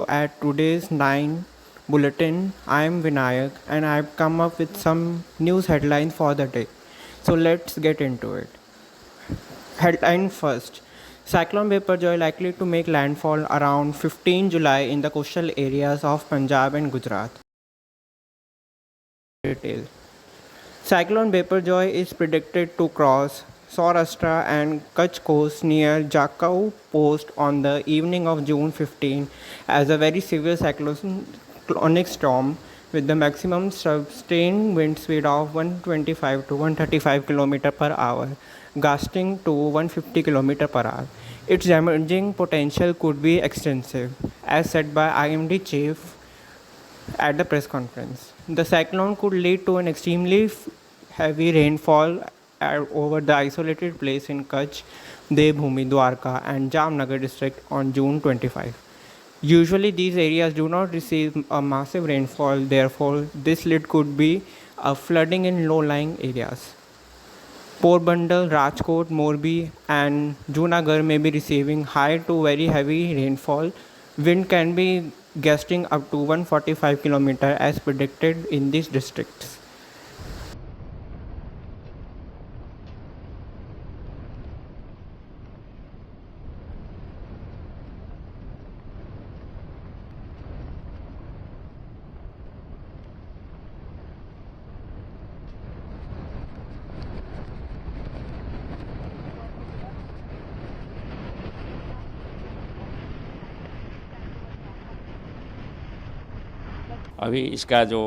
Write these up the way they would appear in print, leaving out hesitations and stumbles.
At today's 9 bulletin, I am Vinayak and I've come up with some news headlines for the day. So let's get into it. Headline first. Cyclone Biparjoy likely to make landfall around 15 July in the coastal areas of Punjab and Gujarat. Detail. Cyclone Biparjoy is predicted to cross Saurashtra and Kutch coast near Jakau Post on the evening of June 15 as a very severe cyclonic storm with the maximum sustained wind speed of 125 to 135 km per hour, gusting to 150 km per hour. Its damaging potential could be extensive, as said by IMD chief at the press conference. The cyclone could lead to an extremely heavy rainfall over the isolated place in Kutch, Devbhoomi, Dwarka, and Jamnagar district on June 25. Usually, these areas do not receive a massive rainfall, therefore, this lead could be a flooding in low lying areas. Porbandar, Rajkot, Morbi, and Junagadh may be receiving high to very heavy rainfall. Wind can be gusting up to 145 km as predicted in these districts. अभी इसका जो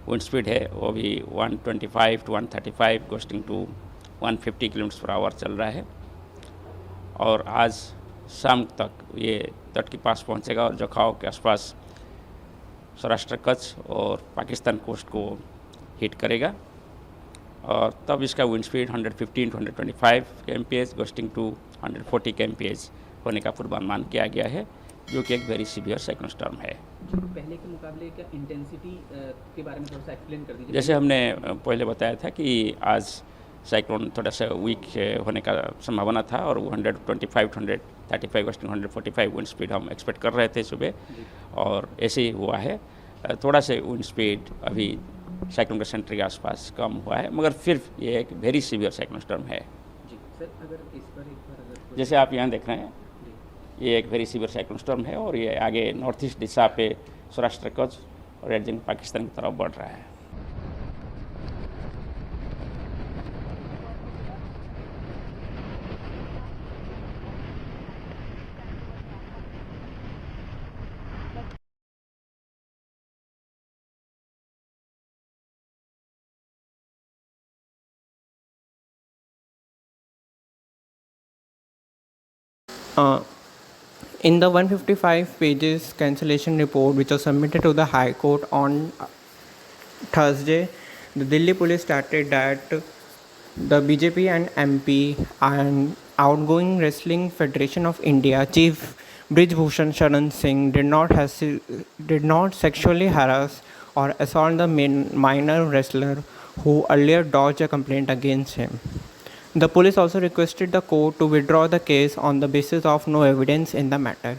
wind speed है वो भी 125 to 135 gusting to 150 kilometre per hour चल रहा है और आज शाम तक ये तट के पास पहुंचेगा और जखाव के आसपास सौराष्ट्र कच्छ और पाकिस्तान कोस्ट को हिट करेगा और तब इसका wind speed 115 to 125 kmph gusting to 140 kmph होने का पूर्वानुमान किया गया है, जो कि एक वेरी सीवियर साइक्लोन स्टॉर्म है। पहले के मुकाबले क्या इंटेंसिटी के बारे में थोड़ा सा एक्सप्लेन कर दीजिए। जैसे हमने पहले बताया था कि आज साइक्लोन थोड़ा सा वीक होने का संभावना था और 125 टू 135 गोस्टिंग 145 विंड स्पीड हम एक्सपेक्ट कर रहे थे सुबह और ऐसे ही हुआ है। थोड़ा से विंड स्पीड अभी साइक्लोन के सेंटर के आसपास कम हुआ है, मगर फिर ये एक वेरी सीवियर साइक्लोन स्टॉर्म है। जी सर, अगर इस पर एक बार अगर जैसे आप यहाँ देख रहे हैं, ये एक वेरी सीवियर साइक्लोन स्टॉर्म है और ये आगे नॉर्थ ईस्ट दिशा पे सौराष्ट्र कच्छ और एडजन पाकिस्तान की तरफ बढ़ रहा है। In the 155 pages cancellation report which was submitted to the High Court on Thursday, the Delhi police stated that the BJP and MP and outgoing Wrestling Federation of India Chief Brij Bhushan Sharan Singh did not sexually harass or assault the minor wrestler who earlier dodged a complaint against him. The police also requested the court to withdraw the case on the basis of no evidence in the matter.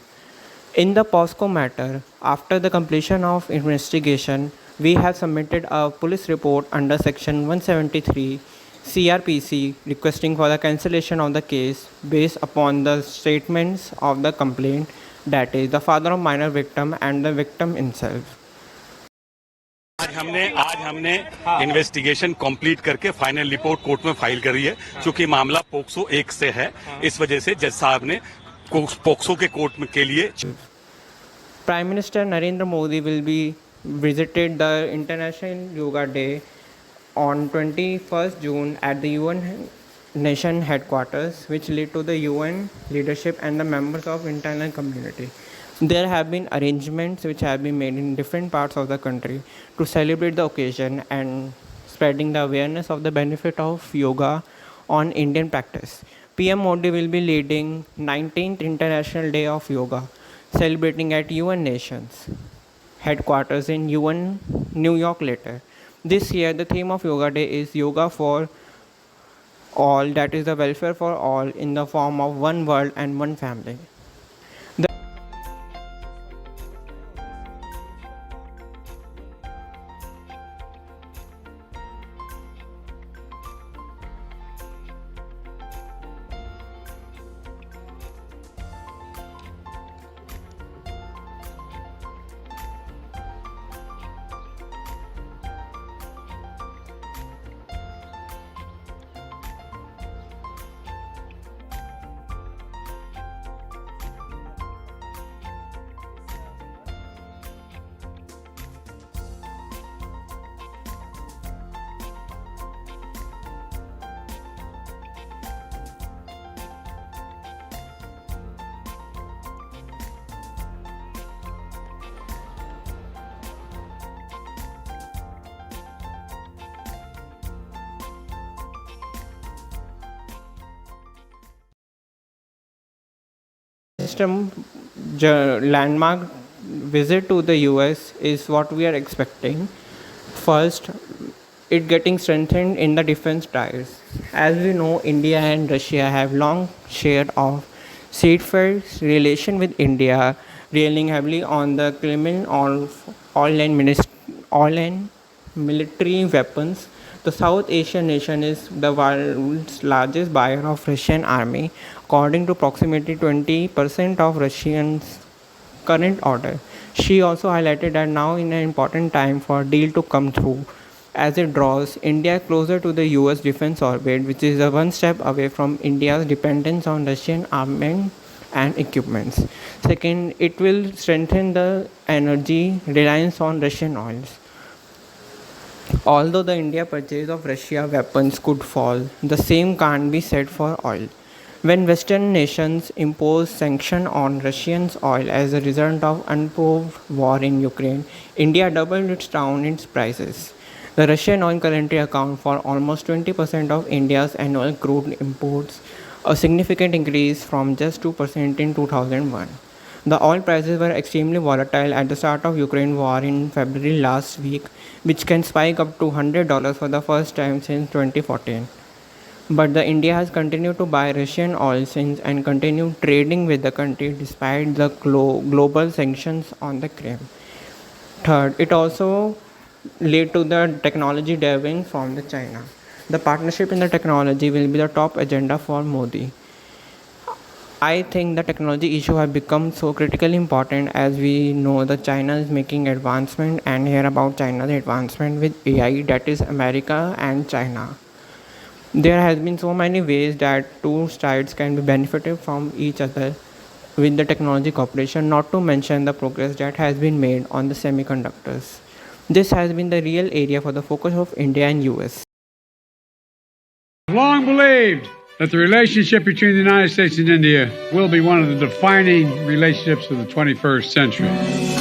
In the POSCO matter, after the completion of investigation, we have submitted a police report under section 173 CRPC requesting for the cancellation of the case based upon the statements of the complaint, that is the father of minor victim and the victim himself. आज हमने investigation complete करके final report court में file करी है। क्योंकि मामला POCSO 1 से है, इस वजह से जज साहब ने पोक्सो के कोर्ट में के लिए Prime Minister Narendra Modi will be visited the International Yoga Day on 21st June at the UN Nation headquarters, which lead to the UN leadership and the members of international community. There have been arrangements which have been made in different parts of the country to celebrate the occasion and spreading the awareness of the benefit of yoga on Indian practice. PM Modi will be leading 19th International Day of Yoga, celebrating at UN Nations headquarters in UN New York later. This year, the theme of Yoga Day is Yoga for All, that is the welfare for all in the form of one world and one family. system landmark visit to the US is what we are expecting. First, it getting strengthened in the defense ties. As we know, India and Russia have long shared of seafares relation with India, relying heavily on the claimant of oil and military weapons. The South Asian nation is the world's largest buyer of Russian army, according to approximately 20% of Russians' current order. She also highlighted that now is an important time for a deal to come through as it draws India closer to the US defense orbit, which is a one step away from India's dependence on Russian armament and equipments. Second, it will strengthen the energy reliance on Russian oils. Although the India purchase of Russia weapons could fall, the same can't be said for oil. When Western nations impose sanctions on Russian oil as a result of unprovoked war in Ukraine, India doubled its prices. The Russian oil currently accounts for almost 20% of India's annual crude imports, a significant increase from just 2% in 2001. The oil prices were extremely volatile at the start of Ukraine war in February last week, which can spike up to $100 for the first time since 2014. But the India has continued to buy Russian oil since and continued trading with the country despite the global sanctions on the Crimea. Third, it also led to the technology deriving from the China. The partnership in the technology will be the top agenda for Modi. I think the technology issue has become so critically important as we know that China is making advancement and hear about China's advancement with AI, that is America and China. There has been so many ways that two sides can be benefited from each other with the technology cooperation, not to mention the progress that has been made on the semiconductors. This has been the real area for the focus of India and US. I've long believed that the relationship between the United States and India will be one of the defining relationships of the 21st century.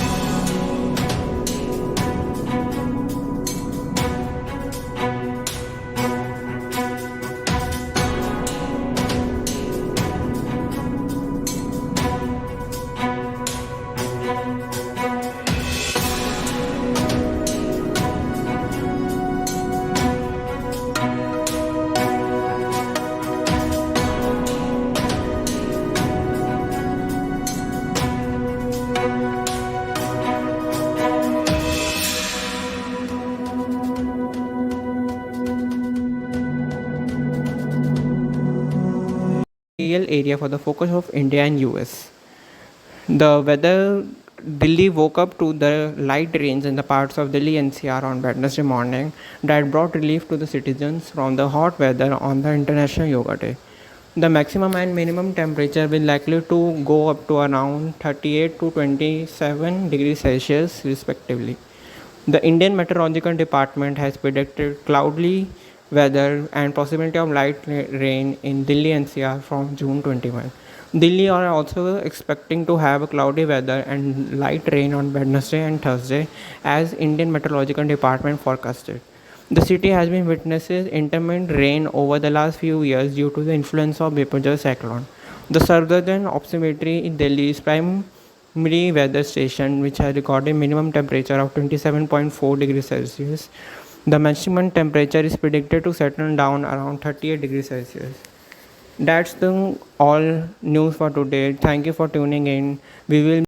Real area for the focus of India and US. The weather Delhi woke up to the light rains in the parts of Delhi NCR on Wednesday morning that brought relief to the citizens from the hot weather on the International Yoga Day. The maximum and minimum temperature will likely to go up to around 38 to 27 degrees Celsius respectively. The Indian Meteorological Department has predicted cloudy weather and possibility of light rain in Delhi NCR from June 21. Delhi are also expecting to have cloudy weather and light rain on Wednesday and Thursday as Indian Meteorological Department forecasted. The city has been witnessing intermittent rain over the last few years due to the influence of biparjoy cyclone. The Southern Observatory in Delhi's primary weather station, which has recorded minimum temperature of 27.4 degrees Celsius. The maximum temperature is predicted to settle down around 38 degrees Celsius. That's the all news for today. Thank you for tuning in. We will